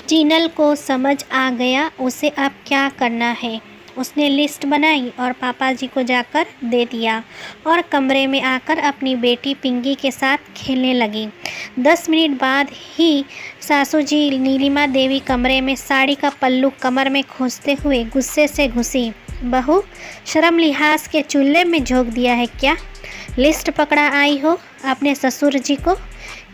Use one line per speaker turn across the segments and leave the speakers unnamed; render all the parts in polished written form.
जीनल को समझ आ गया उसे अब क्या करना है। उसने लिस्ट बनाई और पापा जी को जाकर दे दिया और कमरे में आकर अपनी बेटी पिंकी के साथ खेलने लगी। 10 मिनट बाद ही सासू जी नीलिमा देवी कमरे में साड़ी का पल्लू कमर में खोसते हुए गुस्से से घुसी। बहू, शर्म लिहाज के चूल्हे में झोंक दिया है क्या? लिस्ट पकड़ा आई हो अपने ससुर जी को?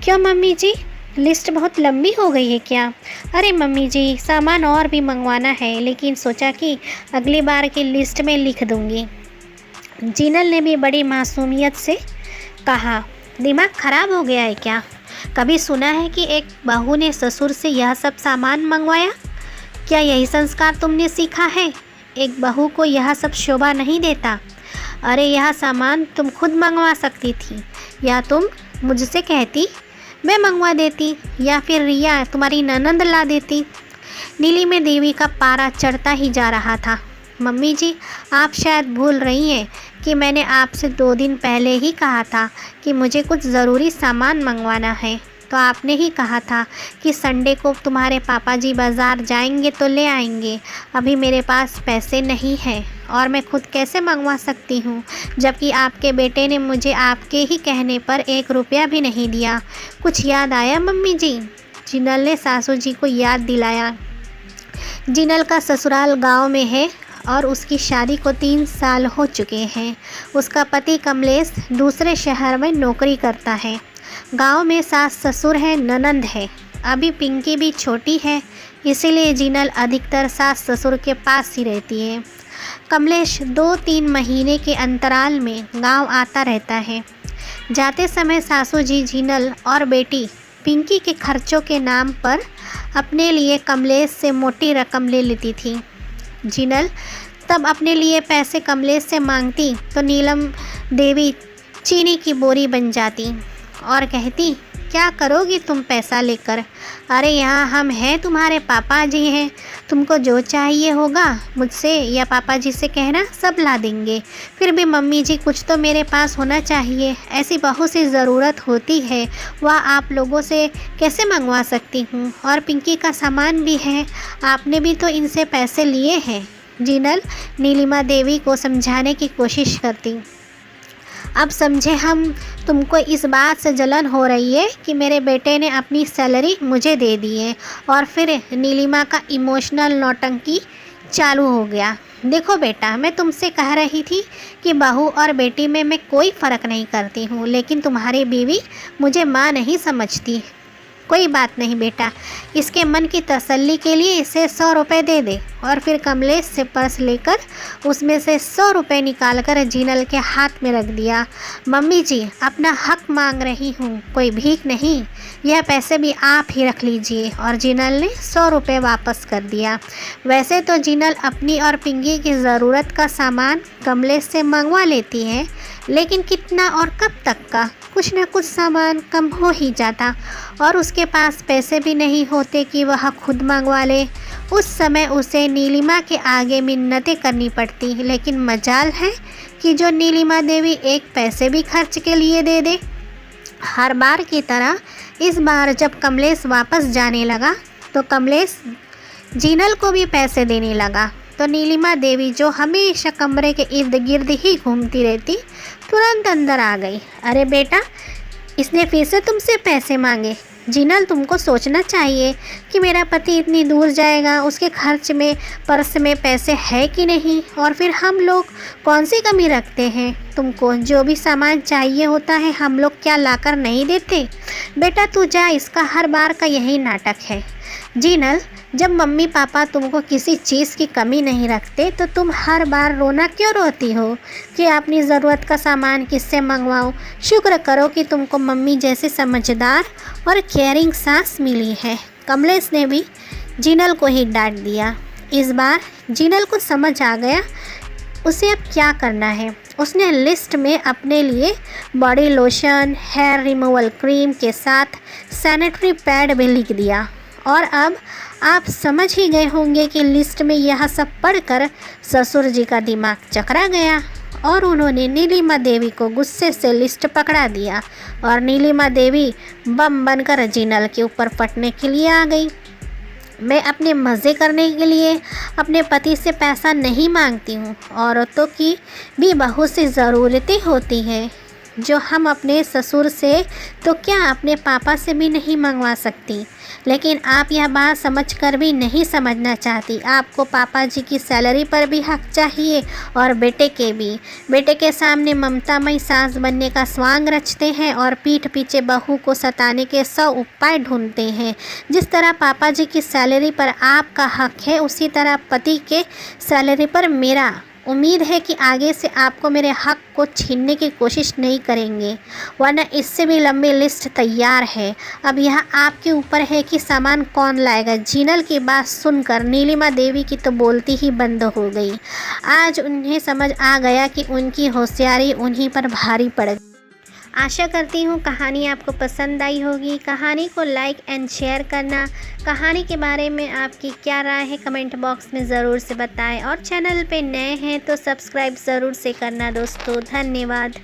क्यों मम्मी जी, लिस्ट बहुत लंबी हो गई है क्या? अरे मम्मी जी, सामान और भी मंगवाना है, लेकिन सोचा कि अगली बार की लिस्ट में लिख दूंगी। जीनल ने भी बड़ी मासूमियत से कहा। दिमाग खराब हो गया है क्या? कभी सुना है कि एक बहू ने ससुर से यह सब सामान मंगवाया? क्या यही संस्कार तुमने सीखा है? एक बहू को यह सब शोभा नहीं देता। अरे यह सामान तुम खुद मंगवा सकती थी, या तुम मुझसे कहती मैं मंगवा देती, या फिर रिया तुम्हारी ननंद ला देती। नीलिमा देवी का पारा चढ़ता ही जा रहा था। मम्मी जी, आप शायद भूल रही हैं कि मैंने आपसे 2 दिन पहले ही कहा था कि मुझे कुछ ज़रूरी सामान मंगवाना है। तो आपने ही कहा था कि संडे को तुम्हारे पापा जी बाज़ार जाएंगे तो ले आएंगे। अभी मेरे पास पैसे नहीं हैं और मैं खुद कैसे मंगवा सकती हूँ, जबकि आपके बेटे ने मुझे आपके ही कहने पर 1 रुपया भी नहीं दिया। कुछ याद आया मम्मी जी? जिनल ने सासू जी को याद दिलाया। जिनल का ससुराल गांव में है और उसकी शादी को 3 साल हो चुके हैं। उसका पति कमलेश दूसरे शहर में नौकरी करता है। गांव में सास ससुर है, ननंद है। अभी पिंकी भी छोटी है, इसीलिए जिनल अधिकतर सास ससुर के पास ही रहती है। कमलेश 2-3 महीने के अंतराल में गांव आता रहता है। जाते समय सासू जी जिनल और बेटी पिंकी के खर्चों के नाम पर अपने लिए कमलेश से मोटी रकम ले लेती थी। जिनल तब अपने लिए पैसे कमलेश से मांगती तो नीलम देवी चीनी की बोरी बन जाती और कहती, क्या करोगी तुम पैसा लेकर? अरे यहाँ हम हैं, तुम्हारे पापा जी हैं, तुमको जो चाहिए होगा मुझसे या पापा जी से कहना, सब ला देंगे। फिर भी मम्मी जी, कुछ तो मेरे पास होना चाहिए। ऐसी बहुत सी ज़रूरत होती है, वह आप लोगों से कैसे मंगवा सकती हूँ? और पिंकी का सामान भी है, आपने भी तो इनसे पैसे लिए हैं। जिनल नीलिमा देवी को समझाने की कोशिश करती। अब समझे हम, तुमको इस बात से जलन हो रही है कि मेरे बेटे ने अपनी सैलरी मुझे दे दी है। और फिर नीलिमा का इमोशनल नौटंकी चालू हो गया। देखो बेटा, मैं तुमसे कह रही थी कि बहू और बेटी में मैं कोई फ़र्क नहीं करती हूँ, लेकिन तुम्हारी बीवी मुझे माँ नहीं समझती। कोई बात नहीं बेटा, इसके मन की तसल्ली के लिए इसे 100 रुपये दे दे। और फिर कमलेश से पर्स लेकर उसमें से 100 रुपये निकालकर जिनल के हाथ में रख दिया। मम्मी जी, अपना हक मांग रही हूँ, कोई भीख नहीं। यह पैसे भी आप ही रख लीजिए। और जिनल ने 100 रुपये वापस कर दिया। वैसे तो जिनल अपनी और पिंकी की ज़रूरत का सामान कमलेश से मंगवा लेती है, लेकिन कितना और कब तक का? कुछ न कुछ सामान कम हो ही जाता और उसके पास पैसे भी नहीं होते कि वह खुद मंगवा ले। उस समय उसे नीलिमा के आगे मिन्नतें करनी पड़ती, लेकिन मजाल है कि जो नीलिमा देवी एक पैसे भी खर्च के लिए दे दे। हर बार की तरह इस बार जब कमलेश वापस जाने लगा तो कमलेश जिनल को भी पैसे देने लगा। तो नीलिमा देवी, जो हमेशा कमरे के इर्द गिर्द ही घूमती रहती, तुरंत अंदर आ गई। अरे बेटा, इसने फिर से तुमसे पैसे मांगे। जिनल, तुमको सोचना चाहिए कि मेरा पति इतनी दूर जाएगा, उसके खर्च में पर्स में पैसे है कि नहीं। और फिर हम लोग कौन सी कमी रखते हैं? तुमको जो भी सामान चाहिए होता है हम लोग क्या लाकर नहीं देते? बेटा तू जा, इसका हर बार का यही नाटक है। जिनल, जब मम्मी पापा तुमको किसी चीज़ की कमी नहीं रखते तो तुम हर बार रोना क्यों रोती हो कि अपनी ज़रूरत का सामान किससे मंगवाओ? शुक्र करो कि तुमको मम्मी जैसी समझदार और केयरिंग सास मिली है। कमलेश ने भी जिनल को ही डांट दिया। इस बार जिनल को समझ आ गया उसे अब क्या करना है। उसने लिस्ट में अपने लिए body lotion, hair removal cream के साथ सैनिटरी पैड भी लिख दिया। और अब आप समझ ही गए होंगे कि लिस्ट में यह सब पढ़कर ससुर जी का दिमाग चकरा गया और उन्होंने नीलिमा देवी को गुस्से से लिस्ट पकड़ा दिया और नीलिमा देवी बम बनकर जिनल के ऊपर फटने के लिए आ गई। मैं अपने मज़े करने के लिए अपने पति से पैसा नहीं मांगती हूँ। औरतों की भी बहुत सी ज़रूरतें होती हैं जो हम अपने ससुर से तो क्या अपने पापा से भी नहीं मंगवा सकती। लेकिन आप यह बात समझकर भी नहीं समझना चाहती। आपको पापा जी की सैलरी पर भी हक चाहिए और बेटे के भी। बेटे के सामने ममतामयी सास बनने का स्वांग रचते हैं और पीठ पीछे बहू को सताने के 100 उपाय ढूंढते हैं। जिस तरह पापा जी की सैलरी पर आपका हक है, उसी तरह पति के सैलरी पर मेरा। उम्मीद है कि आगे से आपको मेरे हक को छीनने की कोशिश नहीं करेंगे, वरना इससे भी लंबी लिस्ट तैयार है। अब यह आपके ऊपर है कि सामान कौन लाएगा। जीनल की बात सुनकर नीलिमा देवी की तो बोलती ही बंद हो गई। आज उन्हें समझ आ गया कि उनकी होशियारी उन्हीं पर भारी पड़ गई। आशा करती हूँ कहानी आपको पसंद आई होगी। कहानी को लाइक एंड शेयर करना। कहानी के बारे में आपकी क्या राय है कमेंट बॉक्स में ज़रूर से बताएं और चैनल पे नए हैं तो सब्सक्राइब ज़रूर से करना दोस्तों। धन्यवाद।